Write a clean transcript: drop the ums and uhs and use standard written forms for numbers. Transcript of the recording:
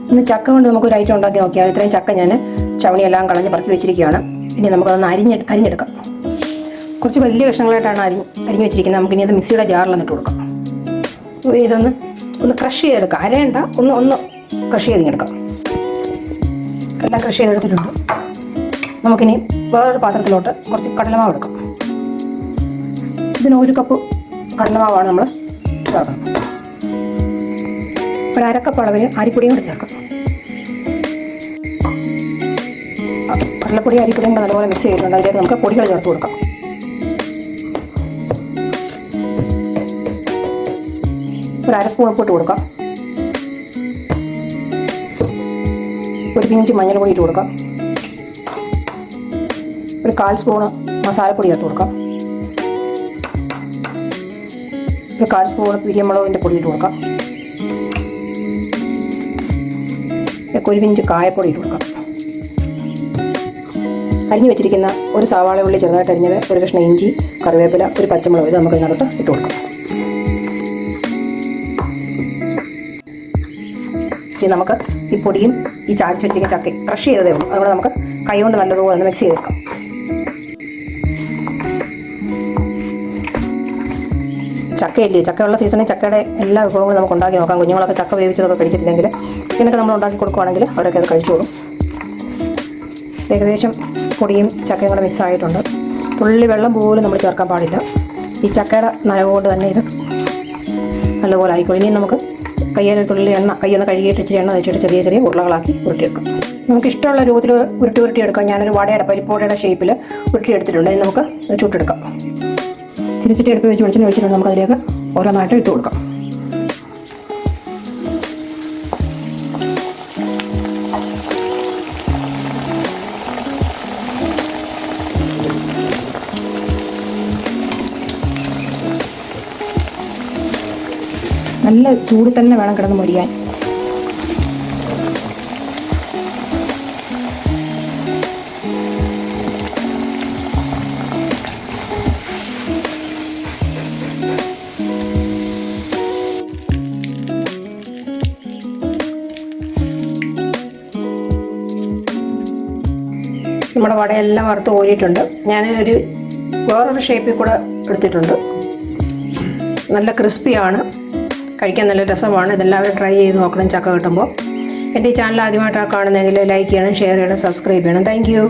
ഇന്ന് ചക്ക കൊണ്ട് നമുക്കൊരു ഐറ്റം ഉണ്ടാക്കി നോക്കിയാൽ. ഇത്രയും ചക്ക ഞാൻ ചവണിയെല്ലാം കളഞ്ഞ് പറക്കി വെച്ചിരിക്കുകയാണ്. ഇനി നമുക്കതൊന്ന് അരിഞ്ഞെടുക്കാം. കുറച്ച് വലിയ കഷ്ണങ്ങളായിട്ടാണ് അരിഞ്ഞ് വെച്ചിരിക്കുന്നത്. നമുക്കിനി അത് മിക്സിയുടെ ജാറിലൊന്ന് ഇട്ട് കൊടുക്കാം. ഇതൊന്ന് ക്രഷ് ചെയ്തെടുക്കാം. അരയണ്ട, ഒന്ന് ക്രഷ് ചെയ്തെടുക്കാം. എല്ലാം ക്രഷ് ചെയ്തെടുത്തിട്ടുണ്ട്. നമുക്കിനി വേറൊരു പാത്രത്തിലോട്ട് കുറച്ച് കടലമാവ് എടുക്കാം. ഇതിന് 1 കപ്പ് കടലമാവാണ് നമ്മൾ ചേർക്കുന്നത്. ഒരു അരക്കപ്പ് അളവിന് അരിപ്പൊടിയും കൂടി ചേർക്കാം. കടലപ്പൊടി അരിപ്പൊടിയും കൂടെ നല്ലപോലെ മിക്സ് ചെയ്തിട്ടുണ്ട്. അതിലേക്ക് നമുക്ക് പൊടികൾ ചേർത്ത് കൊടുക്കാം. ഒരു 1/2 സ്പൂൺ ഉപ്പിട്ട് കൊടുക്കാം. ഒരു പിഞ്ച് മഞ്ഞൾപ്പൊടി ഇട്ട് കൊടുക്കാം. ഒരു 1/4 സ്പൂണ് മസാലപ്പൊടി ചേർത്ത് കൊടുക്കാം. ഒരു 1/4 സ്പൂൺ പിരിയമുളകിൻ്റെ പൊടി ഇട്ട് കൊടുക്കാം. ഒരു പിഞ്ച് കായപ്പൊടി ഇട്ട് കൊടുക്കാം. അരിഞ്ഞു വെച്ചിരിക്കുന്ന ഒരു സവാള ഉള്ളി ചെറുതായിട്ട് അരിഞ്ഞത്, ഒരു കഷ്ണം ഇഞ്ചി, കറിവേപ്പില, ഒരു പച്ചമുളക്, ഇത് നമുക്ക് ഇതിനകത്ത് ഇട്ട് കൊടുക്കാം. ഇനി നമുക്ക് ഈ പൊടിയും ഈ ചാടിച്ച് വെച്ചിരിക്കുന്ന ചക്ക ക്രഷ് ചെയ്തതേ ഉള്ളൂ. അതുകൊണ്ട് നമുക്ക് കൈ കൊണ്ട് നല്ലതുപോലെ ഒന്ന് മിക്സ് ചെയ്തെടുക്കാം. ചക്കയില്ലേ, ചക്കയുള്ള സീസണിൽ ചക്കയുടെ എല്ലാ വിഭവങ്ങളും നമുക്ക് ഉണ്ടാക്കി നോക്കാം. കുഞ്ഞുങ്ങളൊക്കെ ചക്ക വേവിച്ചതൊക്കെ കഴിക്കത്തില്ലെങ്കിൽ ഇതിനൊക്കെ നമ്മൾ ഉണ്ടാക്കി കൊടുക്കുകയാണെങ്കിൽ അവരൊക്കെ അത് കഴിച്ചോളും. ഏകദേശം പൊടിയും ചക്കയും കൂടെ മിക്സ് ആയിട്ടുണ്ട്. തുള്ളി വെള്ളം പോലും നമ്മൾ ചേർക്കാൻ പാടില്ല. ഈ ചക്കയുടെ നനവ് കൊണ്ട് തന്നെ ഇത് നല്ലപോലെ ആയിക്കോളും. ഇനി നമുക്ക് കയ്യിൽ തുള്ളി എണ്ണ, കയ്യൊന്ന് കഴുകിയിട്ട് ഇച്ചിരി എണ്ണ വെച്ചിട്ട് ചെറിയ ചെറിയ ഉരുളകളാക്കി ഉരുട്ടിയെടുക്കാം. നമുക്ക് ഇഷ്ടമുള്ള രൂപത്തിൽ ഉരുട്ടിയെടുക്കാം. ഞാനൊരു പരിപ്പോടയുടെ ഷേപ്പിൽ ഉരുട്ടിയെടുത്തിട്ടുണ്ട്. ഇനി നമുക്ക് അത് ചുട്ടെടുക്കാം. തിരിച്ചിട്ട് എടുപ്പ് വെച്ച് വെളിച്ചെണ്ണ ഒഴിച്ചിട്ടുണ്ട്. നമുക്ക് അതിലേക്ക് ഓരോന്നായിട്ട് ഇട്ട് കൊടുക്കാം. നല്ല ചൂടിൽ തന്നെ വേണം കിടന്ന് മൊരിയാൻ. നമ്മുടെ വടയെല്ലാം വറുത്ത് കോരിയിട്ടുണ്ട്. ഞാൻ വേറൊരു ഷേപ്പിൽ കൂടെ എടുത്തിട്ടുണ്ട്. നല്ല ക്രിസ്പിയാണ്, കഴിക്കാൻ നല്ല രസമാണ്. ഇതെല്ലാവരും ട്രൈ ചെയ്ത് നോക്കണം ചക്ക കിട്ടുമ്പോൾ. എൻ്റെ ഈ ചാനൽ ആദ്യമായിട്ടാണ് കാണുന്നതെങ്കിൽ ലൈക്ക് ചെയ്യണം, ഷെയർ ചെയ്യണം, സബ്സ്ക്രൈബ് ചെയ്യണം. Thank you.